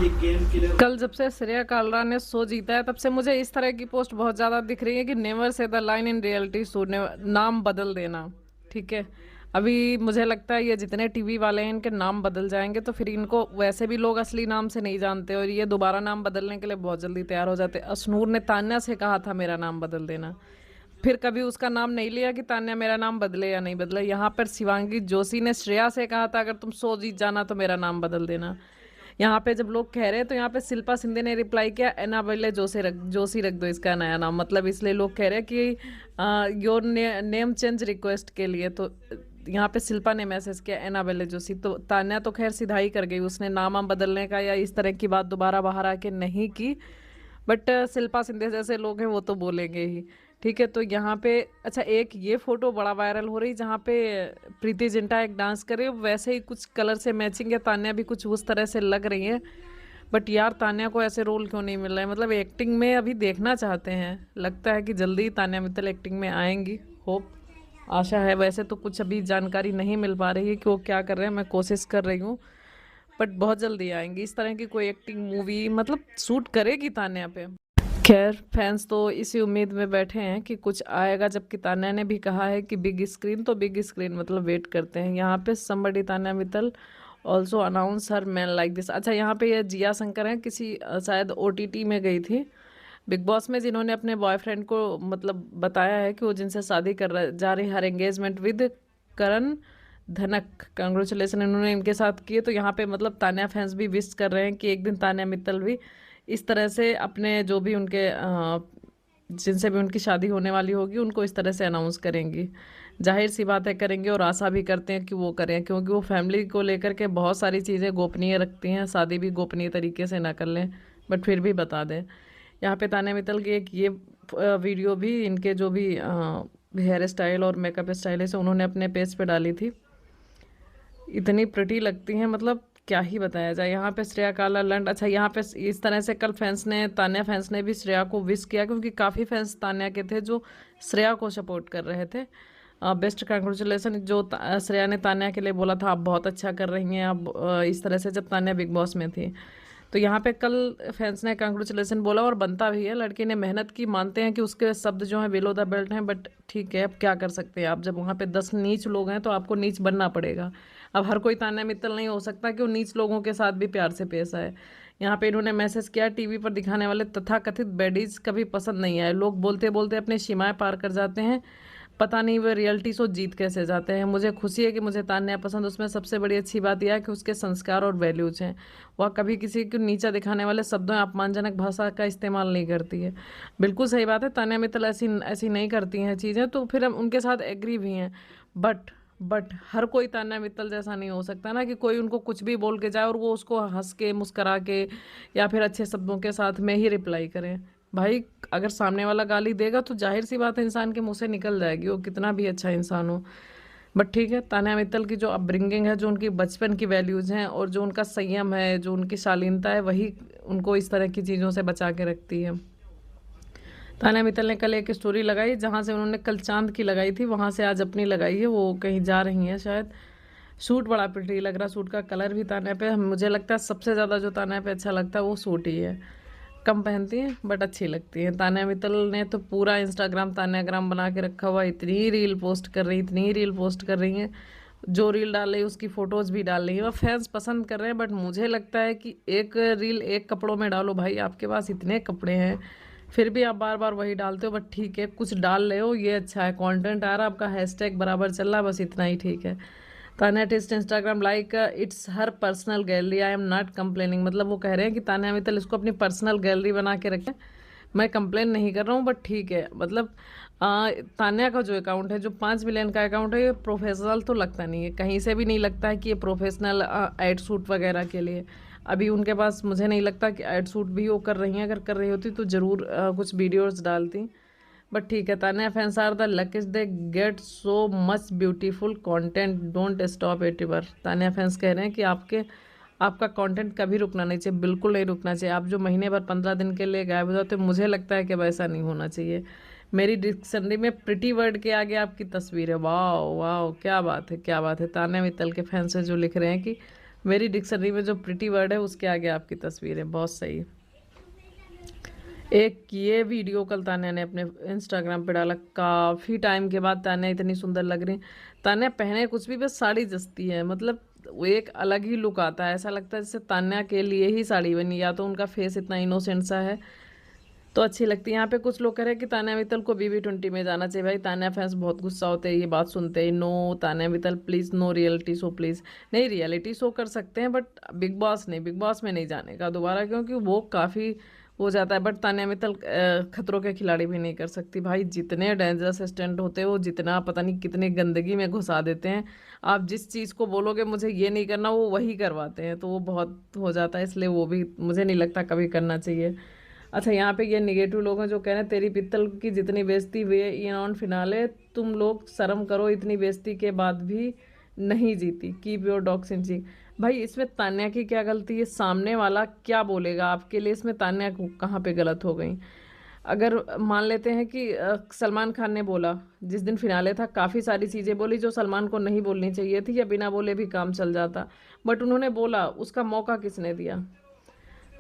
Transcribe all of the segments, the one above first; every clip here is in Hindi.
कल जब से श्रेया कालरा ने शो जीता है तब से मुझे इस तरह की पोस्ट बहुत ज़्यादा दिख रही है कि never say the line in reality show ने नाम बदल देना। ठीक है, अभी मुझे लगता है ये जितने टीवी वाले हैं इनके नाम बदल जाएंगे तो फिर इनको वैसे भी लोग असली नाम से नहीं जानते और ये दोबारा नाम बदलने के लिए बहुत जल्दी तैयार हो जाते। अशनूर ने तान्या से कहा था मेरा नाम बदल देना, फिर कभी उसका नाम नहीं लिया कि तान्या मेरा नाम बदले या नहीं बदले। यहाँ पर शिवांगी जोशी ने श्रेया से कहा था अगर तुम शो जीत जाना तो मेरा नाम बदल देना। यहाँ पे जब लोग कह रहे हैं तो यहाँ पे शिल्पा शिंदे ने रिप्लाई किया एनाबेले जोशी रख दो इसका नया नाम, मतलब इसलिए लोग कह रहे हैं कि योर नेम चेंज रिक्वेस्ट के लिए। तो यहाँ पे शिल्पा ने मैसेज किया एनाबेले जोशी, तो तान्या तो खैर सीधा ही कर गई, उसने नाम बदलने का या इस तरह की बात दोबारा बाहर आके नहीं की। बट शिल्पा शिंदे जैसे लोग हैं वो तो बोलेंगे ही। ठीक है, तो यहाँ पे अच्छा एक ये फोटो बड़ा वायरल हो रही जहाँ पे प्रीति जिंटा एक डांस करे वैसे ही कुछ कलर से मैचिंग है, तान्या भी कुछ उस तरह से लग रही है। बट यार तान्या को ऐसे रोल क्यों नहीं मिल रहा है, मतलब एक्टिंग में अभी देखना चाहते हैं। लगता है कि जल्दी तान्या मित्तल एक्टिंग में आएंगी, होप आशा है। वैसे तो कुछ अभी जानकारी नहीं मिल पा रही है कि वो क्या कर रहे हैं, मैं कोशिश कर रही हूँ बट बहुत जल्दी आएंगी। इस तरह की कोई एक्टिंग मूवी मतलब सूट करेगी तान्या पे। खैर फैंस तो इसी उम्मीद में बैठे हैं कि कुछ आएगा, जबकि तान्या ने भी कहा है कि बिग स्क्रीन तो बिग स्क्रीन, मतलब वेट करते हैं। यहाँ पे somebody Tanya Mittal also announce her man like this. अच्छा यहाँ पे ये जिया शंकर है, किसी शायद ओटीटी में गई थी बिग बॉस में, जिन्होंने अपने बॉयफ्रेंड को मतलब बताया है कि वो जिनसे शादी कर रहा जा रही हर एंगेजमेंट विद करण धनक, कंग्रेचुलेसन इन्होंने इनके साथ किए। तो यहाँ पे मतलब तान्या फैंस भी विश कर रहे हैं कि एक दिन तान्या मित्तल भी इस तरह से अपने जो भी उनके जिनसे भी उनकी शादी होने वाली होगी उनको इस तरह से अनाउंस करेंगी। जाहिर सी बात है करेंगे और आशा भी करते हैं कि वो करें, क्योंकि वो फैमिली को लेकर के बहुत सारी चीज़ें गोपनीय रखती हैं, शादी भी गोपनीय तरीके से ना कर लें बट फिर भी बता दें। यहाँ पे तान्या मित्तल की एक ये वीडियो भी इनके जो भी हेयर स्टाइल और मेकअप स्टाइल है उन्होंने अपने पेज पे डाली थी, इतनी प्रिटी लगती हैं मतलब क्या ही बताया जाए। यहाँ पे श्रेया काला लंड, अच्छा यहाँ पे इस तरह से कल फैंस ने तान्या फैंस ने भी श्रेया को विश किया, क्योंकि काफ़ी फैंस तान्या के थे जो श्रेया को सपोर्ट कर रहे थे। बेस्ट कंग्रेचुलेसन जो श्रेया ने तान्या के लिए बोला था, आप बहुत अच्छा कर रही हैं आप, इस तरह से जब तान्या बिग बॉस में थी। तो यहाँ पे कल फैंस ने कंग्रेचुलेसन बोला और बनता भी है, लड़की ने मेहनत की, मानते हैं कि उसके शब्द जो हैं बिलो द बेल्ट हैं, बट ठीक है अब क्या कर सकते हैं आप, जब वहाँ पे 10 नीच लोग हैं तो आपको नीच बनना पड़ेगा। अब हर कोई तान्या मित्तल नहीं हो सकता कि वो नीच लोगों के साथ भी प्यार से पेश आए। यहाँ पे इन्होंने मैसेज किया टीवी पर दिखाने वाले तथाकथित बेडीज कभी पसंद नहीं आए, लोग बोलते बोलते अपनी सीमाएं पार कर जाते हैं, पता नहीं वे रियलिटी शो जीत कैसे जाते हैं। मुझे खुशी है कि मुझे तान्या पसंद, उसमें सबसे बड़ी अच्छी बात यह है कि उसके संस्कार और वैल्यूज हैं, वह कभी किसी को नीचा दिखाने वाले शब्दों या अपमानजनक भाषा का इस्तेमाल नहीं करती है। बिल्कुल सही बात है, तान्या मित्तल ऐसी ऐसी नहीं करती हैं चीज़ें, तो फिर हम उनके साथ एग्री भी हैं। बट हर कोई तान्या मित्तल जैसा नहीं हो सकता ना कि कोई उनको कुछ भी बोल के जाए और वो उसको हंस के मुस्करा के या फिर अच्छे शब्दों के साथ में ही रिप्लाई करें। भाई अगर सामने वाला गाली देगा तो जाहिर सी बात है इंसान के मुंह से निकल जाएगी, वो कितना भी अच्छा इंसान हो। बट ठीक है, तान्या मित्तल की जो अपब्रिंगिंग है, जो उनकी बचपन की वैल्यूज़ हैं और जो उनका संयम है, जो उनकी शालीनता है, वही उनको इस तरह की चीज़ों से बचा के रखती है। तान्या मित्तल ने कल एक स्टोरी लगाई जहाँ से उन्होंने कल चांद की लगाई थी, वहाँ से आज अपनी लगाई है, वो कहीं जा रही हैं शायद। सूट बड़ा प्रिटी लग रहा, सूट का कलर भी तान्या पे मुझे लगता है सबसे ज़्यादा जो तान्या पे अच्छा लगता है वो सूट ही है। कम पहनती हैं बट अच्छी लगती है। तान्या मित्तल ने तो पूरा इंस्टाग्राम तान्याग्राम बना के रखा हुआ, इतनी रील पोस्ट कर रही, इतनी रील पोस्ट कर रही हैं, जो रील डाल रही है उसकी फ़ोटोज़ भी डाल रही है। वह फैंस पसंद कर रहे हैं, बट मुझे लगता है कि एक रील एक कपड़ों में डालो भाई, आपके पास इतने कपड़े हैं फिर भी आप बार बार वही डालते हो। बट ठीक है, कुछ डाल रहे हो ये अच्छा है, कंटेंट आ रहा है, आपका हैशटैग बराबर चल रहा है, बस इतना ही ठीक है। Tanya test Instagram like it's her personal gallery, I am not complaining, मतलब वो कह रहे हैं कि तान्या मित्तल इसको अपनी पर्सनल गैलरी बना के रखें, मैं कंप्लेन नहीं कर रहा हूँ बट ठीक है। मतलब तान्या का जो अकाउंट है, जो 5 मिलियन का अकाउंट है, ये प्रोफेशनल तो लगता नहीं है, कहीं से भी नहीं लगता है कि ये प्रोफेशनल एड शूट वगैरह के लिए। अभी उनके पास मुझे नहीं लगता कि एड शूट भी वो कर रही हैं, अगर कर रही होती तो ज़रूर कुछ वीडियोज़ डालती। बट ठीक है, Tanya fans are the luckiest, they get so much beautiful content, don't stop at ever. Tanya fans कह रहे हैं कि आपका कंटेंट कभी रुकना नहीं चाहिए, बिल्कुल नहीं रुकना चाहिए। आप जो महीने भर 15 दिन के लिए गायब हो जाते, मुझे लगता है कि वैसा नहीं होना चाहिए। मेरी डिक्शनरी में प्रिटी वर्ड के आगे आपकी तस्वीर है, वाह वाह क्या बात है क्या बात है। तान्या मित्तल के फैंस जो लिख रहे हैं कि मेरी डिक्शनरी में जो प्रिटी वर्ड है उसके आगे आपकी तस्वीर है। बहुत सही। एक ये वीडियो कल तान्या ने अपने इंस्टाग्राम पे डाला, काफी टाइम के बाद तान्या इतनी सुंदर लग रही। तान्या पहने कुछ भी बस साड़ी जचती है, मतलब वो एक अलग ही लुक आता है, ऐसा लगता है जैसे तान्या के लिए ही साड़ी बनी। या तो उनका फेस इतना इनोसेंट सा है तो अच्छी लगती है। यहाँ पे कुछ लोग कह रहे हैं कि तान्या मित्तल को BB20 में जाना चाहिए। भाई तान्या फैंस बहुत गुस्सा होते हैं ये बात सुनते ही। No Tanya Mittal please, no reality show please. नहीं, रियलिटी शो कर सकते हैं बट बिग बॉस नहीं, बिग बॉस में नहीं जाने का दोबारा, क्योंकि वो काफी हो जाता है। बट तान्या मित्तल खतरों के खिलाड़ी भी नहीं कर सकती भाई। जितने डेंजरस स्टंट होते हैं वो, जितना पता नहीं कितनी गंदगी में घुसा देते हैं। आप जिस चीज़ को बोलोगे मुझे ये नहीं करना, वो वही करवाते हैं, तो वो बहुत हो जाता है। इसलिए वो भी मुझे नहीं लगता कभी करना चाहिए। अच्छा, यहाँ पे ये निगेटिव लोग हैं जो कह रहे हैं तेरी पित्तल की जितनी बेइज्जती हुई है इन फिनाले, तुम लोग शर्म करो, इतनी बेइज्जती के बाद भी नहीं जीती। कीप योर डॉग्स इन चीक। भाई इसमें तान्या की क्या गलती है? सामने वाला क्या बोलेगा आपके लिए, इसमें तान्या कहाँ पे गलत हो गई? अगर मान लेते हैं कि सलमान खान ने बोला, जिस दिन फिनाले था काफ़ी सारी चीज़ें बोली जो सलमान को नहीं बोलनी चाहिए थी, या बिना बोले भी काम चल जाता, बट उन्होंने बोला। उसका मौका किसने दिया?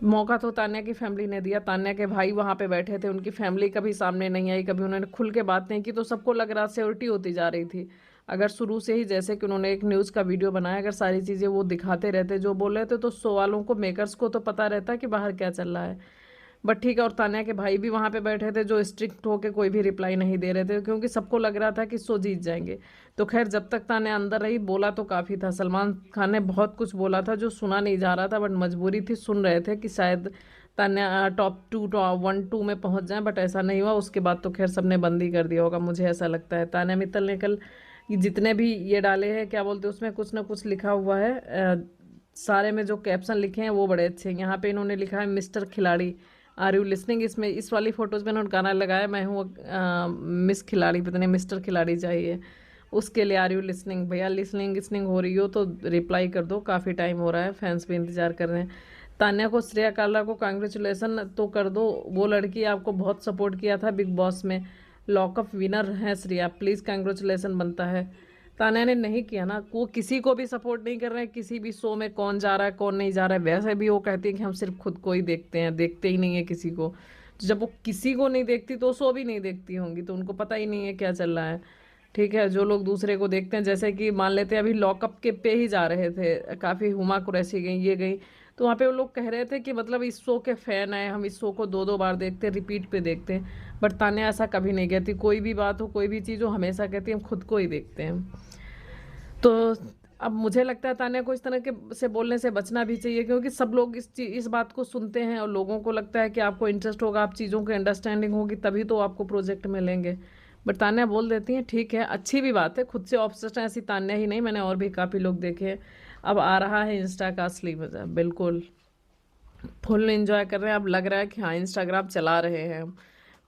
मौका तो तान्या की फैमिली ने दिया। तान्या के भाई वहां पे बैठे थे, उनकी फैमिली कभी सामने नहीं आई, कभी उन्होंने खुल के बात नहीं की, तो सबको लग रहा सिक्योरिटी होती जा रही थी। अगर शुरू से ही जैसे कि उन्होंने एक न्यूज़ का वीडियो बनाया, अगर सारी चीज़ें वो दिखाते रहते जो बोल रहे थे, तो शो वालों को, मेकर्स को तो पता रहता कि बाहर क्या चल रहा है। बट ठीक है। और तान्या के भाई भी वहां पे बैठे थे जो स्ट्रिक्ट होके कोई भी रिप्लाई नहीं दे रहे थे, क्योंकि सबको लग रहा था कि शो जीत जाएंगे। तो खैर जब तक तान्या अंदर रही, बोला तो काफ़ी था। सलमान खान ने बहुत कुछ बोला था जो सुना नहीं जा रहा था, बट मजबूरी थी, सुन रहे थे कि शायद तान्या टॉप 1-2 में पहुंच जाए, बट ऐसा नहीं हुआ। उसके बाद तो खैर सबने बंद ही कर दिया होगा, मुझे ऐसा लगता है। तान्या मित्तल ने कल ये जितने भी ये डाले हैं, क्या बोलते हैं, उसमें कुछ ना कुछ लिखा हुआ है। सारे में जो कैप्शन लिखे हैं वो बड़े अच्छे हैं। यहाँ पे इन्होंने लिखा है मिस्टर खिलाड़ी, आर यू लिसनिंग। इसमें इस वाली फोटोज में उन्होंने गाना लगाया, मैं हूँ मिस खिलाड़ी, पता नहीं मिस्टर खिलाड़ी चाहिए उसके लिए। Are you listening? भैया लिसनिंग लिसनिंग हो रही हो तो रिप्लाई कर दो, काफ़ी टाइम हो रहा है, फैंस भी इंतजार कर रहे हैं। तान्या को, श्रेया काला को कांग्रेचुलेसन तो कर दो। वो लड़की आपको बहुत सपोर्ट किया था बिग बॉस में, लॉकअप विनर है श्रेया, प्लीज़ कांग्रेचुलेसन बनता है। तान्या ने नहीं किया ना, वो किसी को भी सपोर्ट नहीं कर रहे हैं, किसी भी शो में कौन जा रहा है कौन नहीं जा रहा है। वैसे भी वो कहती है कि हम सिर्फ खुद को ही देखते हैं, देखते ही नहीं है किसी को। तो जब वो किसी को नहीं देखती तो शो भी नहीं देखती होंगी, तो उनको पता ही नहीं है क्या चल रहा है। ठीक है, जो लोग दूसरे को देखते हैं, जैसे कि मान लेते हैं अभी लॉकअप के पे ही जा रहे थे, काफ़ी हुमा कुरैशी गई, ये गई, तो वहाँ पे वो लोग कह रहे थे कि मतलब इस शो के फैन है, हम इस शो को 2-2 बार देखते हैं, रिपीट पे देखते हैं। बट तान्या ऐसा कभी नहीं कहती, कोई भी बात हो, कोई भी चीज़ हो, हमेशा कहती है हम खुद को ही देखते हैं। तो अब मुझे लगता है तान्या को इस तरह के से बोलने से बचना भी चाहिए, क्योंकि सब लोग इस बात को सुनते हैं और लोगों को लगता है कि आपको इंटरेस्ट होगा, आप चीज़ों की अंडरस्टैंडिंग होगी, तभी तो आपको प्रोजेक्ट मिलेंगे। बट तान्या बोल देती हैं, ठीक है, अच्छी भी बात है, खुद से ऑब्सेस्ड है, ऐसी तान्या ही नहीं, मैंने और भी काफ़ी लोग देखे हैं। अब आ रहा है इंस्टा का असली मजा, बिल्कुल फुल एंजॉय कर रहे हैं। अब लग रहा है कि हाँ इंस्टाग्राम चला रहे हैं हम,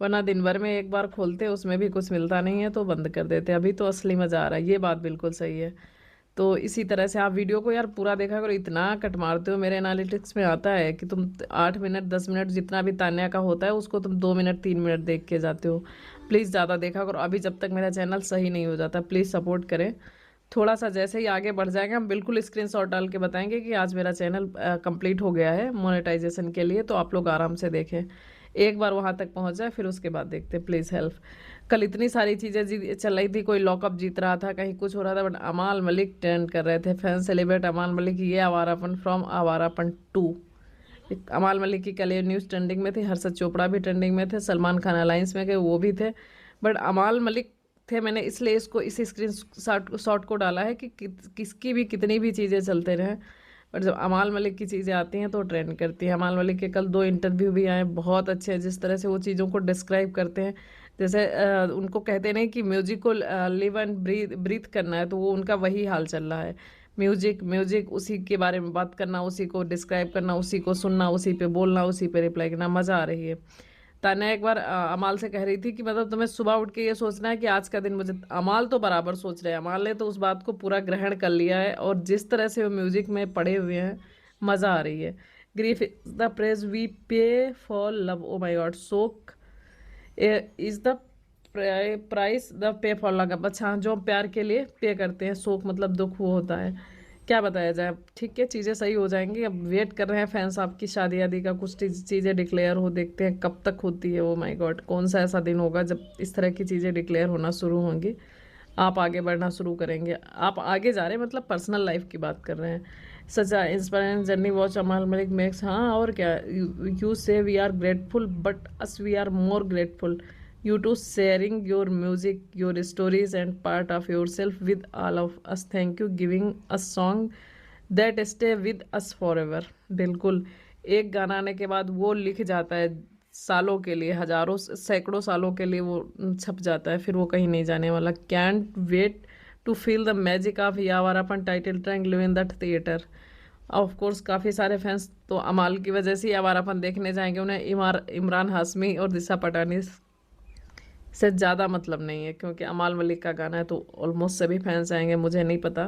वरना दिन भर में एक बार खोलते उसमें भी कुछ मिलता नहीं है तो बंद कर देते। अभी तो असली मज़ा आ रहा है, ये बात बिल्कुल सही है। तो इसी तरह से आप वीडियो को यार पूरा देखा करो, इतना कट मारते हो। मेरे एनालिटिक्स में आता है कि तुम 8 मिनट 10 मिनट जितना भी तान्या का होता है उसको तुम 2 मिनट 3 मिनट देख के जाते हो। प्लीज़ ज़्यादा देखा करो, अभी जब तक मेरा चैनल सही नहीं हो जाता। प्लीज़ सपोर्ट करें थोड़ा सा। जैसे ही आगे बढ़ जाएगा हम बिल्कुल स्क्रीनशॉट डाल के बताएंगे कि आज मेरा चैनल कंप्लीट हो गया है मोनेटाइजेशन के लिए, तो आप लोग आराम से देखें। एक बार वहाँ तक पहुँच जाए फिर उसके बाद देखते, प्लीज़ हेल्प। कल इतनी सारी चीज़ें चल रही थी, कोई लॉकअप जीत रहा था, कहीं कुछ हो रहा था, बट अमाल मलिक ट्रेंड कर रहे थे। फैन सेलिब्रेट अमाल मलिक, ये आवारापन फ्रॉम आवारापन 2। अमाल मलिक की कल ये न्यूज़ ट्रेंडिंग में थी, हर्षद चोपड़ा भी ट्रेंडिंग में थे, सलमान खान अलायंस में गए वो भी थे, बट अमाल मलिक थे। मैंने इसलिए इसको इस स्क्रीन शॉट को डाला है कि किसकी भी कितनी भी चीज़ें चलते रहें, बट जब अमाल मलिक की चीज़ें आती हैं तो ट्रेंड करती हैं। अमाल मलिक के कल 2 इंटरव्यू भी आए, बहुत अच्छे हैं, जिस तरह से वो चीज़ों को डिस्क्राइब करते हैं। जैसे उनको कहते नहीं कि म्यूजिक को लिव एंड ब्रीथ करना है, तो वो उनका वही हाल चल रहा है। म्यूजिक म्यूजिक उसी के बारे में बात करना, उसी को डिस्क्राइब करना, उसी को सुनना, उसी पे बोलना, उसी पे रिप्लाई करना, मज़ा आ रही है। तान्या एक बार अमाल से कह रही थी कि मतलब तुम्हें सुबह उठ के ये सोचना है कि आज का दिन मुझे, अमाल तो बराबर सोच रहे हैं, अमाल ने तो उस बात को पूरा ग्रहण कर लिया है, और जिस तरह से वो म्यूजिक में पड़े हुए हैं, मज़ा आ रही है। Grief is the price we pay for love, oh my god, शोक is the price the pay for love. अच्छा, जो हम प्यार के लिए पे करते हैं, शोक मतलब दुख वो होता है। क्या बताया जाए। ठीक है, चीज़ें सही हो जाएंगी। अब वेट कर रहे हैं फैंस आपकी शादी आदि का, कुछ चीज़ें डिक्लेयर हो, देखते हैं कब तक होती है। ओ माय गॉड, कौन सा ऐसा दिन होगा जब इस तरह की चीज़ें डिक्लेयर होना शुरू होंगी, आप आगे बढ़ना शुरू करेंगे। आप आगे जा रहे हैं, मतलब पर्सनल लाइफ की बात कर रहे हैं। सच इंस्पायरिंग जर्नी वॉच अमाल मलिक मेक्स। हाँ और क्या, you say we are grateful but us we are more grateful you to sharing your music, your stories and part of yourself with all of us. Thank you giving us song that stay with us forever. बिल्कुल, एक गाना आने के बाद वो लिख जाता है सालों के लिए, हजारों सैकड़ों सालों के लिए वो छप जाता है, फिर वो कहीं नहीं जाने वाला। Can't wait to feel the magic of Awarapan title track live in that theatre. Of course काफ़ी सारे फैंस तो अमाल की वजह से यावारापन देखने जाएंगे। उन्हें इमरान हाशमी और दिशा पटानी से ज़्यादा मतलब नहीं है, क्योंकि अमाल मलिक का गाना है तो ऑलमोस्ट सभी फैंस आएंगे। मुझे नहीं पता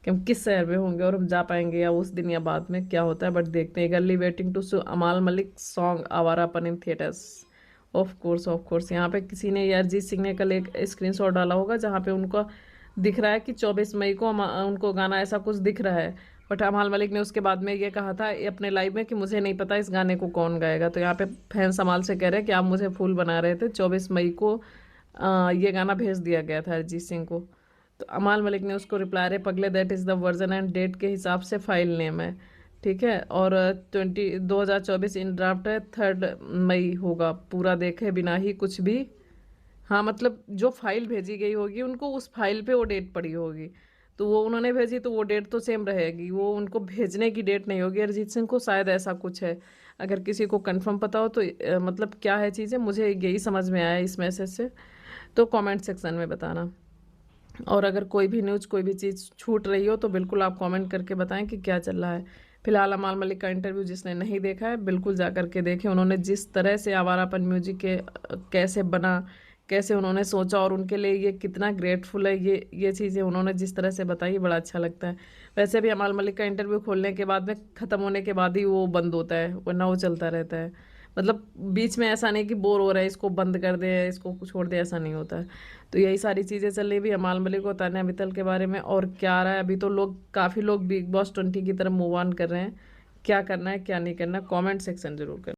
कि हम किस शहर में होंगे और हम जा पाएंगे या उस दिन या बाद में क्या होता है, बट देखते हैं। गर्ली वेटिंग टू सो अमाल Malik song Awarapan in theatres. Of course यहाँ पे किसी ने, ये अरिजीत सिंह ने कल एक स्क्रीनशॉट डाला होगा जहाँ पे उनको दिख रहा है कि 24 मई को उनको गाना ऐसा कुछ दिख रहा है। बट अमाल मलिक ने उसके बाद में ये कहा था अपने लाइव में कि मुझे नहीं पता इस गाने को कौन गाएगा। तो यहाँ पे फैंस अमाल से कह रहे हैं कि आप मुझे फूल बना रहे थे। 24 मई को ये गाना भेज दिया गया था अरिजीत सिंह को। तो अमाल मलिक ने उसको रिप्लाई, रे पगले that is the version and date के हिसाब से फाइल नेम है। ठीक है, और 2024 इन ड्राफ्ट है, 3 मई होगा, पूरा देखे बिना ही कुछ भी। हाँ मतलब जो फाइल भेजी गई होगी उनको उस फाइल पे वो डेट पड़ी होगी, तो वो उन्होंने भेजी तो वो डेट तो सेम रहेगी, वो उनको भेजने की डेट नहीं होगी अरिजीत सिंह को। शायद ऐसा कुछ है, अगर किसी को कंफर्म पता हो तो मतलब क्या है चीज़ें, मुझे यही समझ में आया इस मैसेज से। तो कमेंट सेक्शन में बताना। और अगर कोई भी न्यूज़, कोई भी चीज़ छूट रही हो तो बिल्कुल आप कमेंट करके बताएं कि क्या चल रहा है। फिलहाल अमाल मलिक का इंटरव्यू जिसने नहीं देखा है बिल्कुल जा कर के देखें। उन्होंने जिस तरह से आवारापन म्यूजिक के कैसे बना, कैसे उन्होंने सोचा और उनके लिए ये कितना ग्रेटफुल है, ये चीज़ें उन्होंने जिस तरह से बताई बड़ा अच्छा लगता है। वैसे भी अमाल मलिक का इंटरव्यू खोलने के बाद में, ख़त्म होने के बाद ही वो बंद होता है, वरना वो चलता रहता है। मतलब बीच में ऐसा नहीं कि बोर हो रहा है इसको बंद कर दे, इसको छोड़ दे, ऐसा नहीं होता है। तो यही सारी चीज़ें चल रही भी अमाल मलिक और तान्या मित्तल के बारे में। और क्या आ रहा है अभी, तो लोग, काफ़ी लोग बिग बॉस 20 की तरफ मूव ऑन कर रहे हैं। क्या करना है क्या नहीं करना, कमेंट सेक्शन जरूर करें।